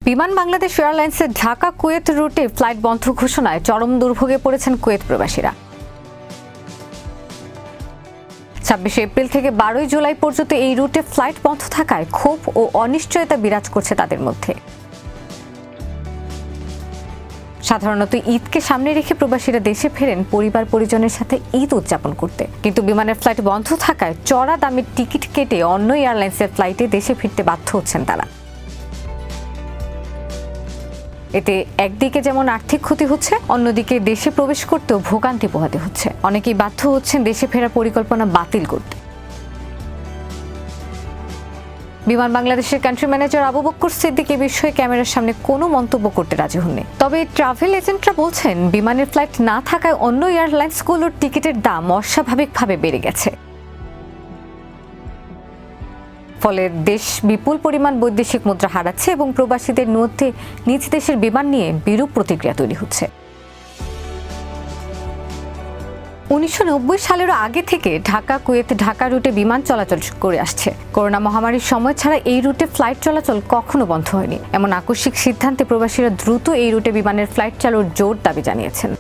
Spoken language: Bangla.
বিমান বাংলাদেশ এয়ারলাইন্সের ঢাকা কুয়েত রুটে ফ্লাইট বন্ধ ঘোষণায় চরম দুর্ভোগে পড়েছেন কুয়েত প্রবাসীরা। 26 এপ্রিল থেকে 12 জুলাই পর্যন্ত এই রুটে ফ্লাইট বন্ধ থাকায় ক্ষোভ ও অনিশ্চয়তা বিরাজ করছে তাদের মধ্যে। সাধারণত ঈদকে সামনে রেখে প্রবাসীরা দেশে ফেরেন পরিবার পরিজনের সাথে ঈদ উদযাপন করতে, কিন্তু বিমানের ফ্লাইট বন্ধ থাকায় চড়া দামের টিকিট কেটে অন্য এয়ারলাইন্সের ফ্লাইটে দেশে ফিরতে বাধ্য হচ্ছেন তারা। এতে একদিকে যেমন আর্থিক ক্ষতি হচ্ছে, অন্যদিকে দেশে প্রবেশ করতেও ভোগান্তি পোহাতে হচ্ছে। অনেকেই বাধ্য হচ্ছেন দেশে ফেরার পরিকল্পনা বাতিল করতে। বিমান বাংলাদেশের কান্ট্রি ম্যানেজার আবু বক্কর সিদ্দিক এ বিষয়ে ক্যামেরার সামনে কোনো মন্তব্য করতে রাজি হননি। তবে ট্রাভেল এজেন্টরা বলছেন বিমানের ফ্লাইট না থাকায় অন্য এয়ারলাইন্সগুলোর টিকিটের দাম অস্বাভাবিকভাবে বেড়ে গেছে। ফলে দেশ বিপুল পরিমাণ বৈদেশিক মুদ্রা হারাচ্ছে এবং প্রবাসীদের মধ্যে নিজ দেশের বিমান নিয়ে বিরূপ প্রতিক্রিয়া তৈরি হচ্ছে। 1990 সালেরও আগে থেকে ঢাকা কুয়েত ঢাকা রুটে বিমান চলাচল করে আসছে। করোনা মহামারীর সময় ছাড়া এই রুটে ফ্লাইট চলাচল কখনো বন্ধ হয়নি। এমন আকস্মিক সিদ্ধান্তে প্রবাসীরা দ্রুত এই রুটে বিমানের ফ্লাইট চালুর জোর দাবি জানিয়েছেন।